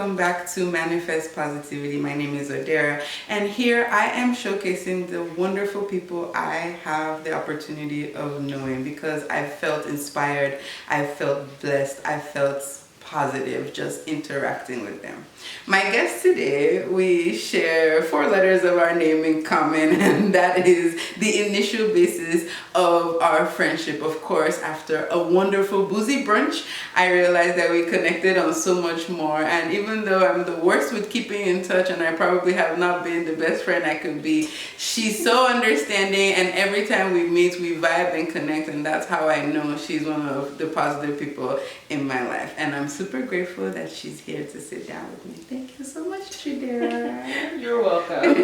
welcome back to Manifest Positivity. My name is Odera, and here I am showcasing the wonderful people I have the opportunity of knowing because I felt inspired, I felt blessed, I felt positive just interacting with them. My guest today, we share 4 letters of our name in common, and that is the initial basis of our friendship. Of course, after a wonderful boozy brunch, I realized that we connected on so much more, and even though I'm the worst with keeping in touch and I probably have not been the best friend I could be, she's so understanding, and every time we meet, we vibe and connect, and that's how I know she's one of the positive people in my life. And I'm super grateful that she's here to sit down with me. Thank you so much, Chidera. You're welcome.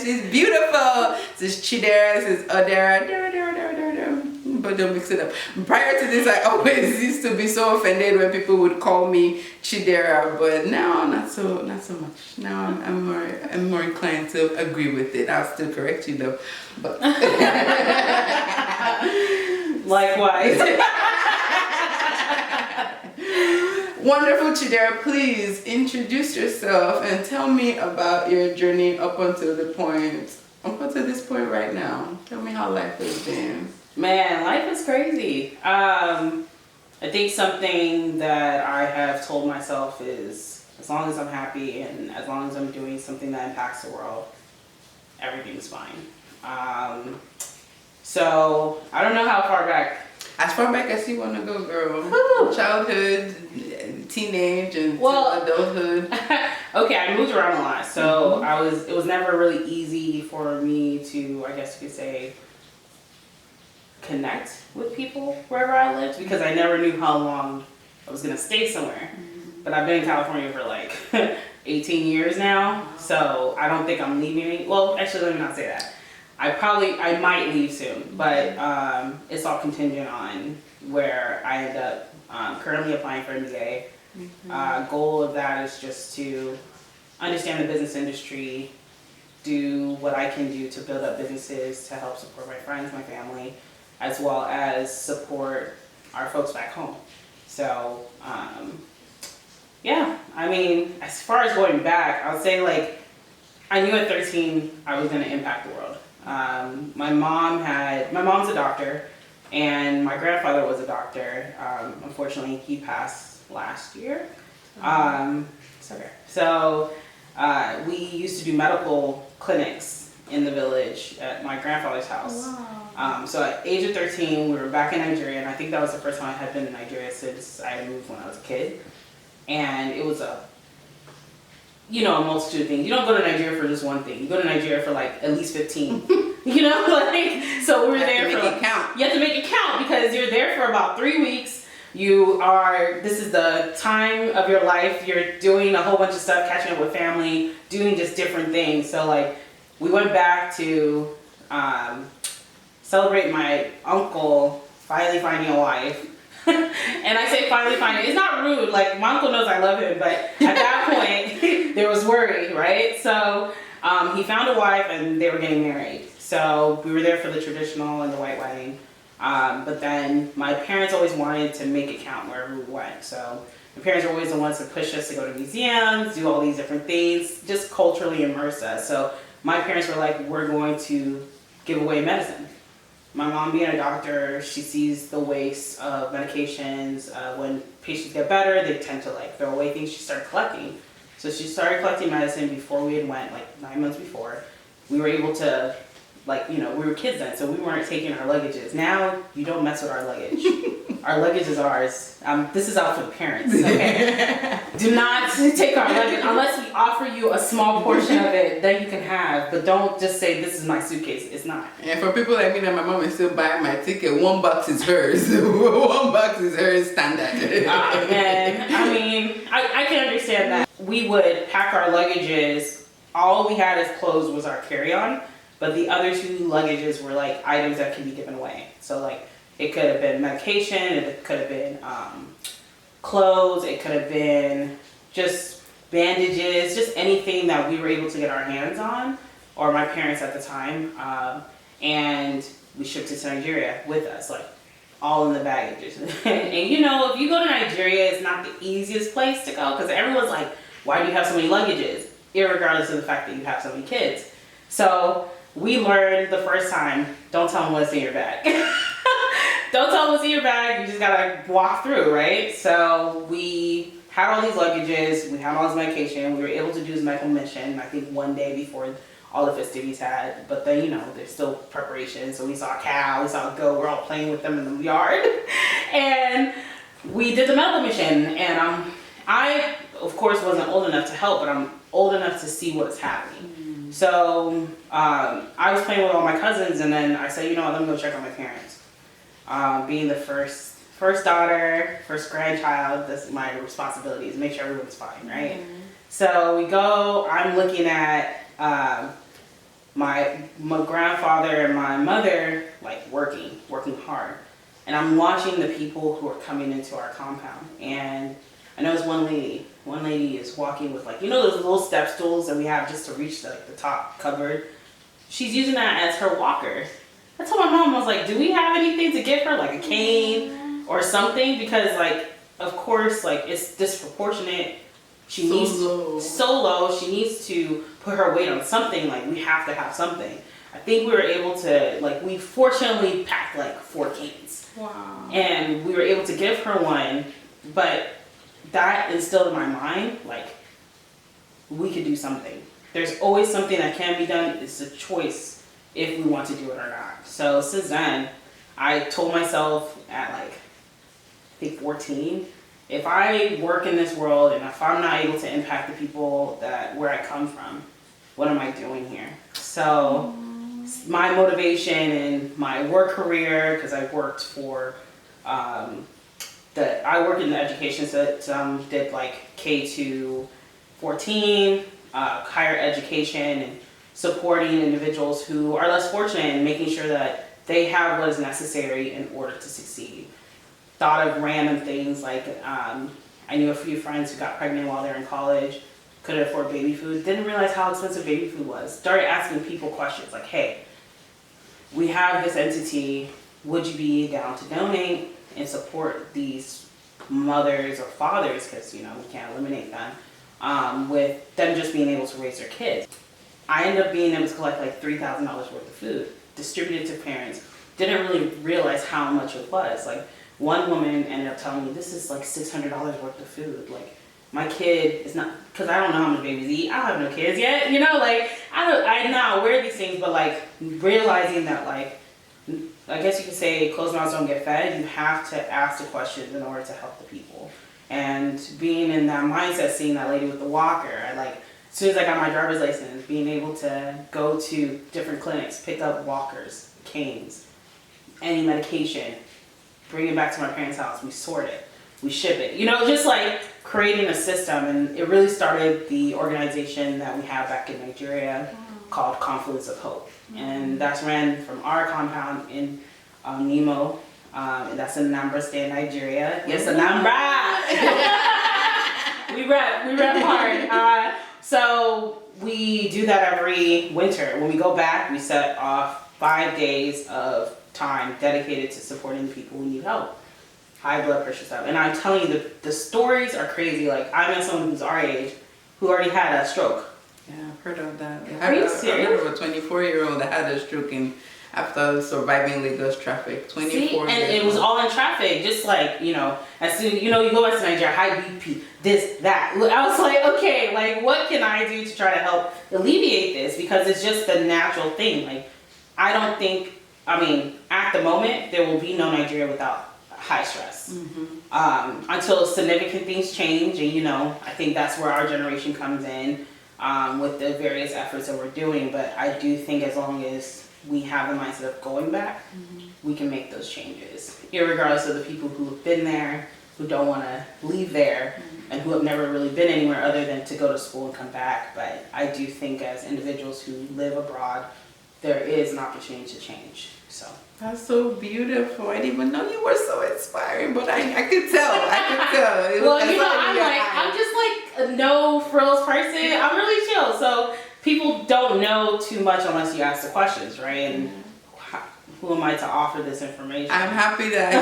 She's beautiful. This is Chidera, this is Odera. But don't mix it up. Prior to this, I always used to be so offended when people would call me Chidera, but now not so much. Now I'm more inclined to agree with it. I'll still correct you though. But Likewise. Wonderful, Chidera, please introduce yourself and tell me about your journey up until this point right now. Tell me how life has been. Man, life is crazy. I think something that I have told myself is as long as I'm happy and as long as I'm doing something that impacts the world, everything's fine. So I don't know how far back. As far back as you want to go, girl. Woo. Childhood, teenage, and adulthood. Okay, I moved around a lot, so it was never really easy for me to, I guess you could say, connect with people wherever I lived because I never knew how long I was gonna stay somewhere. But I've been in California for like 18 years now, so I don't think I'm leaving. Well, actually, let me not say that. I might leave soon, but it's all contingent on where I end up. Currently applying for MBA. Goal of that is just to understand the business industry, do what I can do to build up businesses to help support my friends, my family, as well as support our folks back home. So, yeah, I mean, as far as going back, I would say like, I knew at 13 I was gonna impact the world. My mom's a doctor, and my grandfather was a doctor. Unfortunately, he passed last year. So we used to do medical clinics in the village at my grandfather's house. Wow. So at age of 13, we were back in Nigeria, and I think that was the first time I had been in Nigeria since I had moved when I was a kid. And it was a multitude of things. You don't go to Nigeria for just one thing. You go to Nigeria for like at least 15. So we were there for like, you have to make it count because you're there for about 3 weeks. This is the time of your life. You're doing a whole bunch of stuff, catching up with family, doing just different things. So like, we went back to celebrate my uncle finally finding a wife. And I say finally finding, it's not rude, like my uncle knows I love him, but at that point there was worry, right? So he found a wife and they were getting married. So we were there for the traditional and the white wedding. But then my parents always wanted to make it count wherever we went. So my parents were always the ones to push us to go to museums, do all these different things, just culturally immerse us. So my parents were like, we're going to give away medicine. My mom being a doctor, she sees the waste of medications. When patients get better, they tend to like throw away things. She started collecting. So she started collecting medicine before we had went, like 9 months before. We were able to, we were kids then, so we weren't taking our luggages. Now, you don't mess with our luggage. Our luggage is ours. This is out for the parents, okay? Do not take our luggage unless we offer you a small portion of it that you can have, but don't just say, this is my suitcase. It's not. And for people like me that my mom is still buying my ticket, 1 box is hers. 1 box is hers standard. Man, I mean, I can understand that. We would pack our luggages. All we had as clothes was our carry-on, but the other 2 luggages were like items that can be given away. So like, it could have been medication, it could have been clothes, it could have been just bandages, just anything that we were able to get our hands on, or my parents at the time, and we shipped it to Nigeria with us. Like, all in the baggages. And you know, if you go to Nigeria, it's not the easiest place to go because everyone's like, why do you have so many luggages? Irregardless of the fact that you have so many kids. So we learned the first time, don't tell them what's in your bag. Don't tell them what's in your bag, you just gotta walk through, right? So we had all these luggages, we had all this medication, we were able to do this medical mission, I think one day before all the festivities had, but then, you know, there's still preparation. So we saw a cow, we saw a goat, we're all playing with them in the yard. And we did the medical mission, and I, of course, wasn't old enough to help, but I'm old enough to see what's happening. So I was playing with all my cousins, and then I said, you know what, let me go check on my parents. Being the first daughter, first grandchild, that's my responsibility, is make sure everyone's fine, right? So we go, I'm looking at my grandfather and my mother like working hard, and I'm watching the people who are coming into our compound. And I noticed one lady is walking with, like, you know, those little step stools that we have just to reach the top cupboard. She's using that as her walker. I told my mom, I was like, do we have anything to give her, like a cane or something? Because, like, of course, like, it's disproportionate. She needs so low. She needs to put her weight on something. Like, we have to have something. I think we were able to, like, we fortunately packed like 4 canes. Wow. And we were able to give her one, but that instilled in my mind, like, we could do something. There's always something that can be done. It's a choice if we want to do it or not. So since then, I told myself at like, I think 14, if I work in this world and if I'm not able to impact the people where I come from, what am I doing here? So my motivation in my work career, because I worked for, I worked in the education system, did like K to 14, higher education, and supporting individuals who are less fortunate and making sure that they have what is necessary in order to succeed. Thought of random things like I knew a few friends who got pregnant while they were in college, couldn't afford baby food, didn't realize how expensive baby food was. Started asking people questions like, hey, we have this entity, would you be down to donate and support these mothers or fathers, because, you know, we can't eliminate them, with them just being able to raise their kids. I ended up being able to collect like $3,000 worth of food, distribute it to parents. Didn't really realize how much it was. Like, one woman ended up telling me, this is like $600 worth of food. Like, my kid is not, because I don't know how many babies eat. I don't have no kids yet, you know, like, I'm not aware of these things, but like, realizing that, like, I guess you could say closed mouths don't get fed. You have to ask the questions in order to help the people. And being in that mindset, seeing that lady with the walker, as soon as I got my driver's license, being able to go to different clinics, pick up walkers, canes, any medication, bring it back to my parents' house, we sort it, we ship it. You know, just like creating a system. And it really started the organization that we have back in Nigeria called Confluence of Hope. And that's ran from our compound in Nemo. And that's in Anambra State, Nigeria. Yes, Anambra! we rep hard. So we do that every winter. When we go back, we set off 5 days of time dedicated to supporting people who need help. High blood pressure stuff. And I'm telling you, the stories are crazy. Like, I met someone who's our age who already had a stroke. Yeah, I've heard of that. Are you serious? I heard of a 24-year-old that had a stroke after surviving Lagos traffic. 24 years. And it was all in traffic, just like, you know, as soon, you know, you go back to Nigeria, high BP, this, that. I was like, okay, like, what can I do to try to help alleviate this? Because it's just the natural thing. Like, I don't think, at the moment, there will be no Nigeria without high stress. Until significant things change, and, you know, I think that's where our generation comes in, with the various efforts that we're doing. But I do think as long as we have the mindset of going back, we can make those changes, irregardless of the people who have been there, who don't want to leave there, and who have never really been anywhere other than to go to school and come back. But I do think as individuals who live abroad, there is an opportunity to change. So that's so beautiful. I didn't even know you were so inspiring, but I could tell. Well, you know, I'm just like a no frills person. I'm really chill. So people don't know too much unless you ask the questions, right? And who am I to offer this information? I'm happy that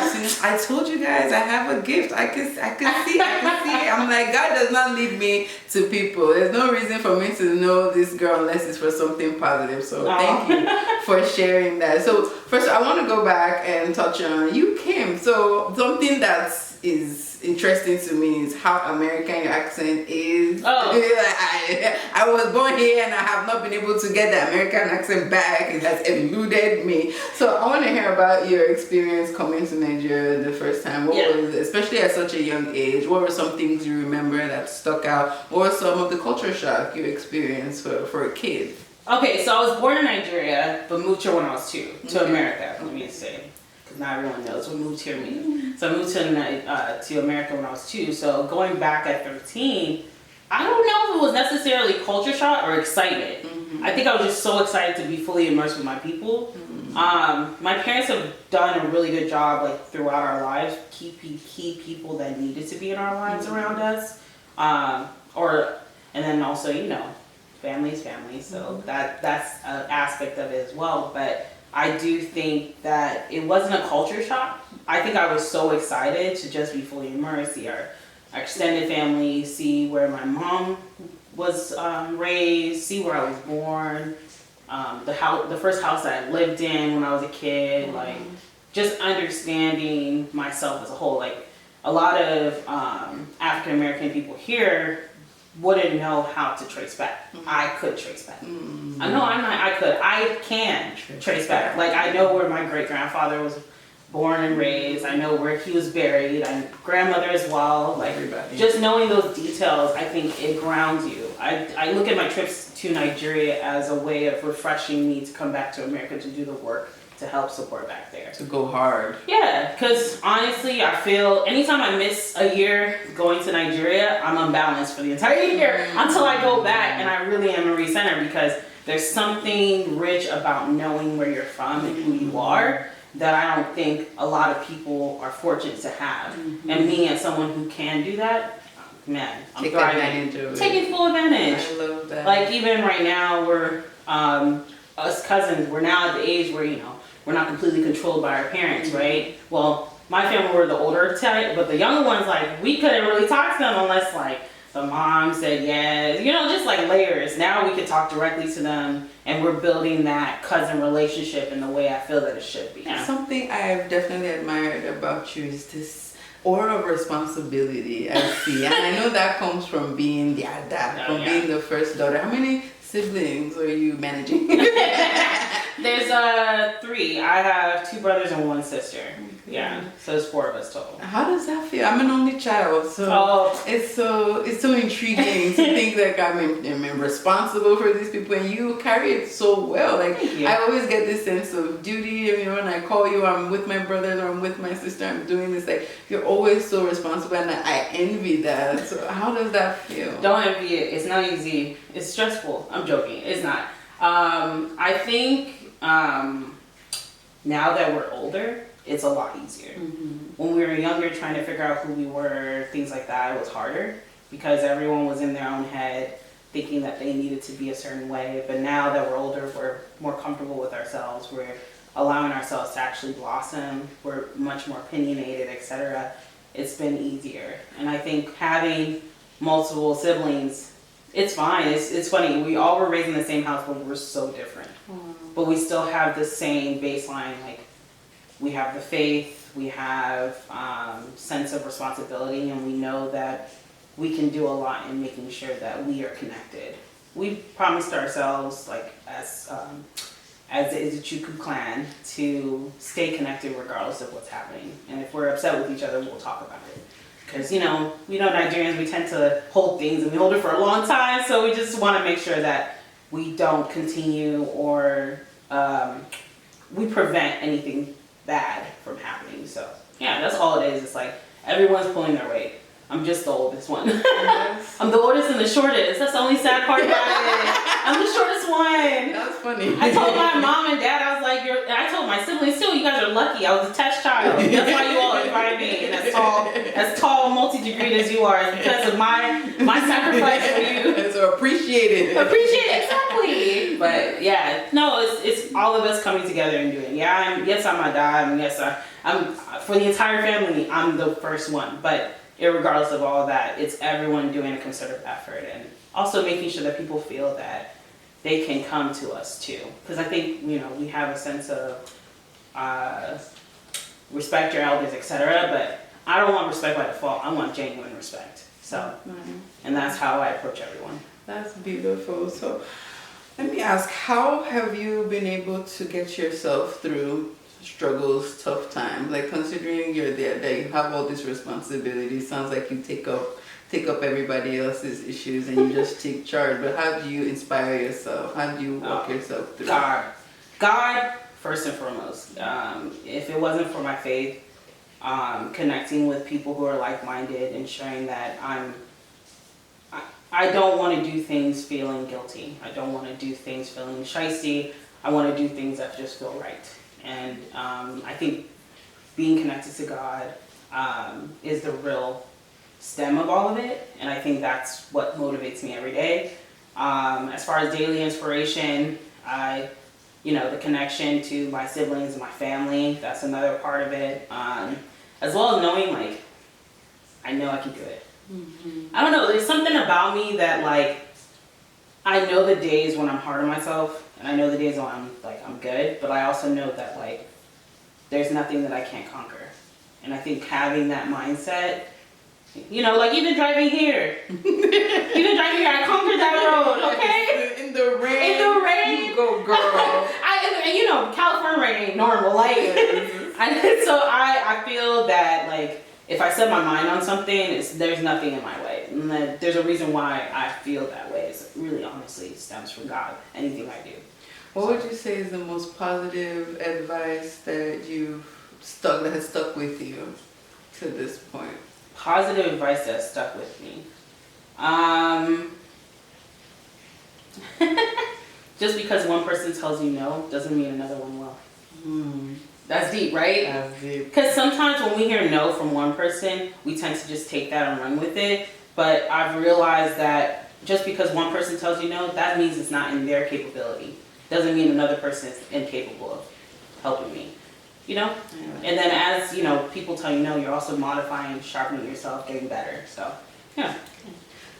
I told you guys I have a gift. I can see. I'm like, God does not lead me to people. There's no reason for me to know this girl unless it's for something positive. So thank you for sharing that. So first, I want to go back and touch on you, Kim. So something that is interesting to me is how American your accent is. I was born here and I have not been able to get the American accent back. It has eluded me. So I want to hear about your experience coming to Nigeria the first time. What was it, especially at such a young age? What were some things you remember that stuck out? What were some of the culture shock you experienced for a kid? Okay, so I was born in Nigeria, but moved here when I was 2 to America. Let me say, because not everyone knows what moved here means. So I moved to America when I was 2. So going back at 13, I don't know if it was necessarily culture shock or excitement. I think I was just so excited to be fully immersed with my people. My parents have done a really good job, like throughout our lives, keep people that needed to be in our lives around us, and then also, you know, family is family, so that's an aspect of it as well. But I do think that it wasn't a culture shock. I think I was so excited to just be fully immersed, see our extended family, see where my mom was raised, see where I was born, the first house that I lived in when I was a kid, like just understanding myself as a whole. Like a lot of African American people here wouldn't know how to trace back. I could trace back. I can trace back. Like I know where my great grandfather was born and raised. I know where he was buried. I'm grandmother as well. Like just knowing those details, I think it grounds you. I look at my trips to Nigeria as a way of refreshing me to come back to America to do the work to help support back there. To go hard. Yeah, because honestly, I feel anytime I miss a year going to Nigeria, I'm unbalanced for the entire year until I go back and I really am a recenter, because there's something rich about knowing where you're from and who you are that I don't think a lot of people are fortunate to have. And me as someone who can do that, man, I'm thriving. Taking full advantage. I love that. Like even right now, we're us cousins, we're now at the age where, you know, we're not completely controlled by our parents, right? Well, my family were the older type, but the younger ones, like, we couldn't really talk to them unless, like, the mom said yes. You know, just like layers. Now we can talk directly to them, and we're building that cousin relationship in the way I feel that it should be. Yeah. Something I've definitely admired about you is this aura of responsibility I see. And I know that comes from being the Ada, being the first daughter. How many siblings are you managing? There's 3. I have 2 brothers and 1 sister. Yeah, so it's 4 of us total. How does that feel? I'm an only child, so it's so intriguing to think that I'm responsible for these people, and you carry it so well. Like I always get this sense of duty. You know, when I call you, I'm with my brother or I'm with my sister. I'm doing this. Like you're always so responsible, and I envy that. So how does that feel? Don't envy it. It's not easy. It's stressful. I'm joking. It's not. I think now that we're older, it's a lot easier. When we were younger, trying to figure out who we were, things like that, it was harder because everyone was in their own head thinking that they needed to be a certain way. But now that we're older, we're more comfortable with ourselves. We're allowing ourselves to actually blossom. We're much more opinionated, etc. It's been easier. And I think having multiple siblings, it's fine. It's funny. We all were raised in the same house, but we're so different. But we still have the same baseline. Like we have the faith, we have sense of responsibility, and we know that we can do a lot in making sure that we are connected. We promised ourselves, like as the Izuchuku clan, to stay connected regardless of what's happening. And if we're upset with each other, we'll talk about it. Because, you know Nigerians, we tend to hold things and we hold it for a long time. So we just want to make sure that we don't continue or we prevent anything bad from happening. So yeah, that's all it is. It's like everyone's pulling their weight. I'm just the oldest one. I'm the oldest and the shortest. That's the only sad part about it. I'm the shortest one. That's funny. I told my mom and dad, I was like, I told my siblings too, you guys are lucky. I was a test child. That's why you all invited me. And as tall, multi-degreed as you are, it's because of my sacrifice for you. So appreciate it. Appreciate it, exactly. But yeah, no, it's all of us coming together and doing. Yes, I'm a dad, and yes, I'm for the entire family. I'm the first one, but irregardless of all of that, it's everyone doing a concerted effort, and also making sure that people feel that they can come to us too. Because I think we have a sense of respect your elders, etc. But I don't want respect by default. I want genuine respect. So, and that's how I approach everyone. That's beautiful. So, let me ask, how have you been able to get yourself through struggles, tough times? Like, considering you're there, that you have all this responsibility, sounds like you take up everybody else's issues and you just take charge. But how do you inspire yourself? How do you walk yourself through? God, first and foremost. If it wasn't for my faith, connecting with people who are like-minded, ensuring that I don't want to do things feeling guilty. I don't want to do things feeling shysty. I want to do things that just feel right. And I think being connected to God is the real stem of all of it. And I think that's what motivates me every day. As far as daily inspiration, the connection to my siblings and my family, that's another part of it. As well as knowing, like, I know I can do it. I don't know, there's something about me that, like, I know the days when I'm hard on myself, and I know the days when I'm good, but I also know that, like, there's nothing that I can't conquer. And I think having that mindset, like even driving here, I conquered that road, okay? In the rain. You go, girl. California rain ain't normal, like, so I feel that, like, if I set my mind on something, there's nothing in my way. And there's a reason why I feel that way. It really honestly stems from God, anything I do. What would you say is the most positive advice that has stuck with you to this point? Positive advice that stuck with me. Just because one person tells you no doesn't mean another one will. That's deep, right? That's deep. Because sometimes when we hear no from one person, we tend to just take that and run with it. But I've realized that just because one person tells you no, that means it's not in their capability. Doesn't mean another person is incapable of helping me. And then as people tell you no, you're also modifying, sharpening yourself, getting better. So yeah.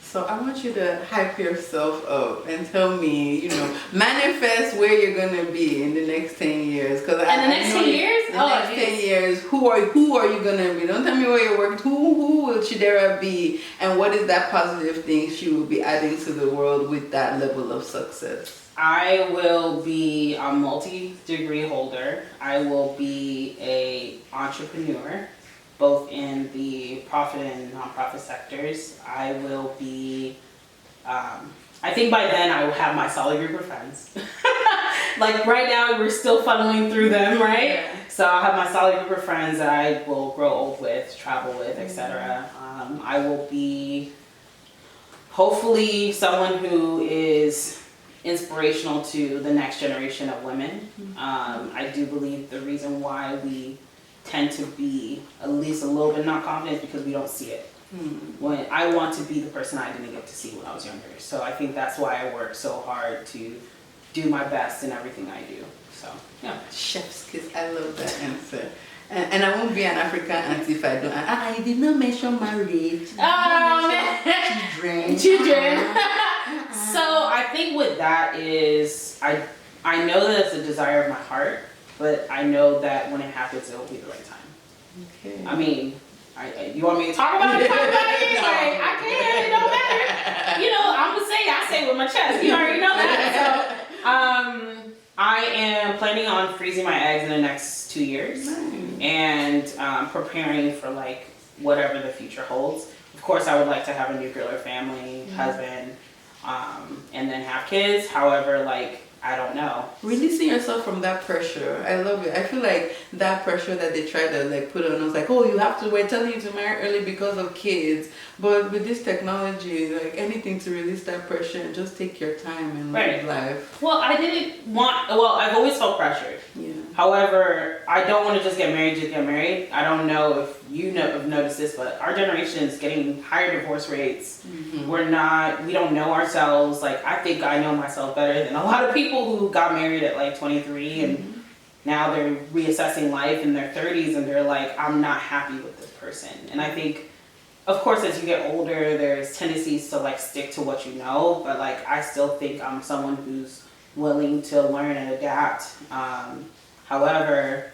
So I want you to hype yourself up and tell me, manifest where you're gonna be in the next 10 years. In the next 10 years? Next 10 years, who are you gonna be? Don't tell me where you're working. Who will Chidera be, and what is that positive thing she will be adding to the world with that level of success? I will be a multi-degree holder. I will be a entrepreneur, both in the profit and nonprofit sectors. I will be, I think by then I will have my solid group of friends. Like right now we're still funneling through them, right? Yeah. So I'll have my solid group of friends that I will grow old with, travel with, etc. I will be hopefully someone who is inspirational to the next generation of women. I do believe the reason why we tend to be at least a little bit not confident is because we don't see it. When I want to be the person I didn't get to see when I was younger. So I think that's why I work so hard to do my best in everything I do. So yeah. Chef's kiss, I love that answer. And I won't be an African auntie if I don't. I did not mention marriage. Children. So I think with that is, I know that it's a desire of my heart, but I know that when it happens, it will be the right time. Okay. I mean, you want me to talk about it? Like, I can, it don't matter. I'm gonna say, I say it with my chest. You already know that. So, I am planning on freezing my eggs in the next 2 years. Nice. And preparing for like whatever the future holds. Of course, I would like to have a nuclear family, husband, and then have kids. However, like I don't know. Releasing yourself from that pressure. I love it. I feel like that pressure that they try to like put on us, like, oh, you have to, we're telling you to marry early because of kids. But with this technology, like anything to release that pressure and just take your time and live life. Well, I've always felt pressured. Yeah. However, I don't want to just get married. I don't know if you have noticed this, but our generation is getting higher divorce rates. Mm-hmm. We don't know ourselves. Like, I think I know myself better than a lot of people who got married at like 23 and now they're reassessing life in their 30s and they're like, I'm not happy with this person. And I think, of course, as you get older, there's tendencies to like stick to what you know, but like I still think I'm someone who's willing to learn and adapt. However,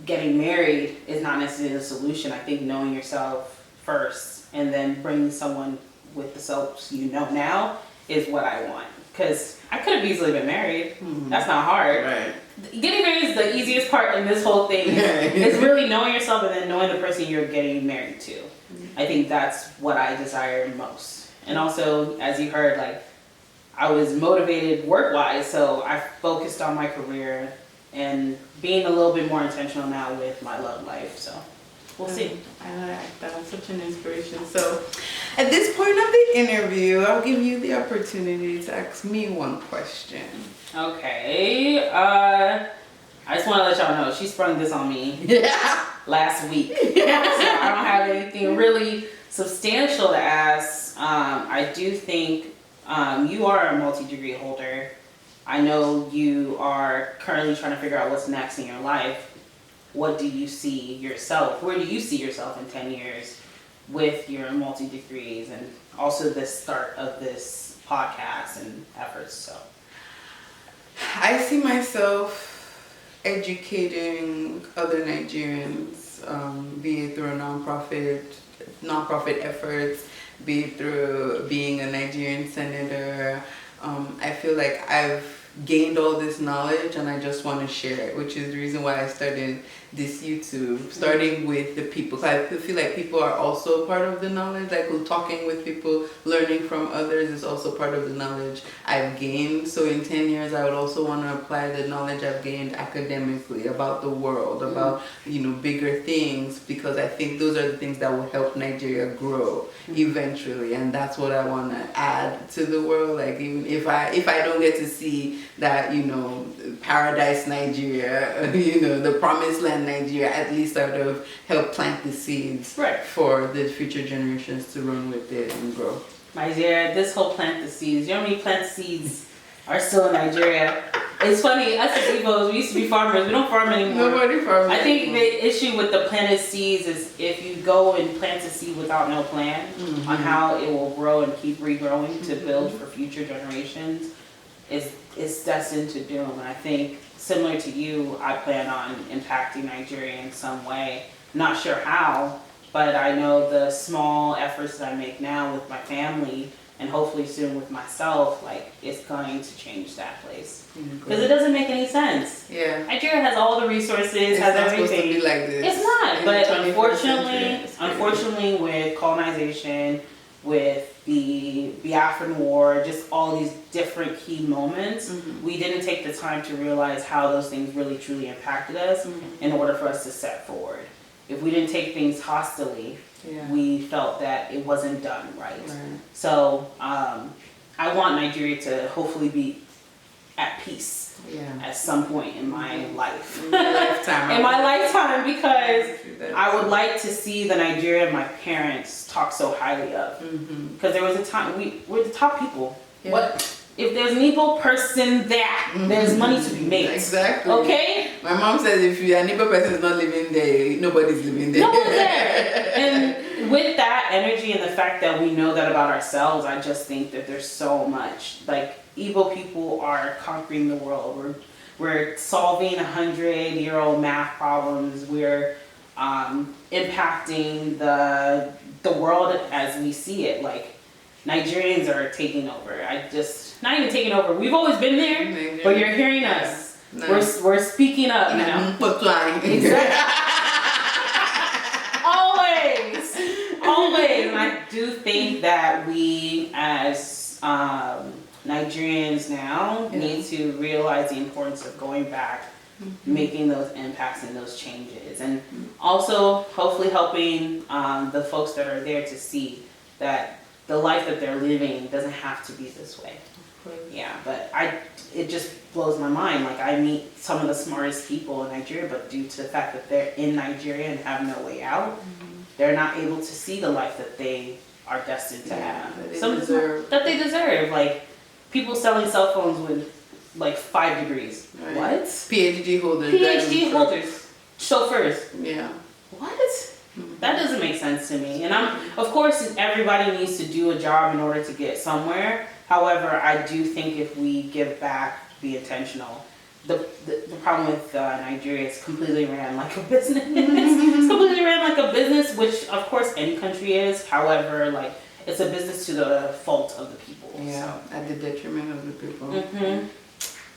getting married is not necessarily the solution. I think knowing yourself first and then bringing someone with the self you know now is what I want. Because I could have easily been married. That's not hard. Right. Getting married is the easiest part in this whole thing. It's really knowing yourself and then knowing the person you're getting married to. I think that's what I desire most. And also, as you heard, like, I was motivated work-wise, so I focused on my career and being a little bit more intentional now with my love life. So we'll see. I like that. Such an inspiration. So at this point of the interview, I'll give you the opportunity to ask me one question. Okay. I just want to let y'all know she sprung this on me last week. So I don't have anything really substantial to ask. I do think you are a multi-degree holder. I know you are currently trying to figure out what's next in your life. What do you see yourself? Where do you see yourself in 10 years with your multi-degrees and also the start of this podcast and efforts? So I see myself educating other Nigerians, be it through nonprofit efforts, be it through being a Nigerian senator. I feel like I've gained all this knowledge and I just want to share it, which is the reason why I started this YouTube, starting with the people. I feel like people are also part of the knowledge, like talking with people, learning from others is also part of the knowledge I've gained. So in 10 years, I would also want to apply the knowledge I've gained academically about the world, about, bigger things, because I think those are the things that will help Nigeria grow eventually. And that's what I want to add to the world. Like, even if I don't get to see that, paradise Nigeria, the promised land Nigeria, at least I would have helped plant the seeds for the future generations to run with it and grow. Nigeria, this whole plant the seeds. You know how many plant seeds are still in Nigeria? It's funny, us as Igbos, we used to be farmers. We don't farm anymore. Nobody farms. I think the issue with the planted seeds is if you go and plant a seed without no plan on how it will grow and keep regrowing to build for future generations, it's destined to doom. And I think, similar to you, I plan on impacting Nigeria in some way. Not sure how, but I know the small efforts that I make now with my family and hopefully soon with myself, like, it's going to change that place. Because it doesn't make any sense. Yeah. Nigeria has all the resources, has everything. It's not supposed to be like this. It's not, but unfortunately with colonization, with the Biafran War, just all these different key moments, we didn't take the time to realize how those things really truly impacted us in order for us to step forward. If we didn't take things hostilely, we felt that it wasn't done right. So I want Nigeria to hopefully be at peace at some point in my life. In my lifetime, because I would like to see the Nigeria my parents talk so highly of. Because there was a time, we're the top people. What? If there's an Igbo person there, there's money to be made. Exactly. Okay? My mom says if an Igbo person is not living there, nobody's living there. No one's there. And with that energy and the fact that we know that about ourselves, I just think that there's so much. Like, Igbo people are conquering the world. We're solving 100-year-old math problems. We're impacting the world as we see it. Like, Nigerians are taking over. Not even taking over. We've always been there, but you're hearing us. We're speaking up now. Exactly. Always. And I do think that we as Nigerians Nigerians now need to realize the importance of going back, making those impacts and those changes, and also hopefully helping the folks that are there to see that the life that they're living doesn't have to be this way. Yeah, but it just blows my mind. Like, I meet some of the smartest people in Nigeria, but due to the fact that they're in Nigeria and have no way out, they're not able to see the life that they are destined to have. That they deserve. Like, people selling cell phones with like 5 degrees. Right. What? PhD holders. PhD holders. Chauffeurs. Yeah. What? That doesn't make sense to me. And of course, everybody needs to do a job in order to get somewhere. However, I do think if we give back, be intentional. The problem with Nigeria is completely ran like a business. It's completely ran like a business, which of course any country is. However, like, it's a business to the fault of the people. Yeah, so. At the detriment of the people. Mm-hmm.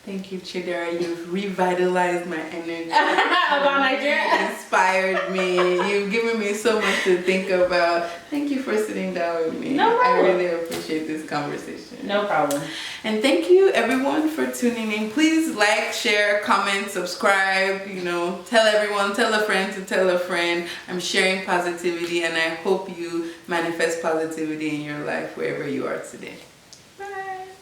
Thank you, Chidera. You've revitalized my energy. About Nigeria? Inspired me. You've given me so much to think about. Thank you for sitting down with me. No problem. I really appreciate this conversation. No problem. And thank you, everyone, for tuning in. Please like, share, comment, subscribe. Tell everyone, tell a friend to tell a friend. I'm sharing positivity, and I hope you manifest positivity in your life wherever you are today.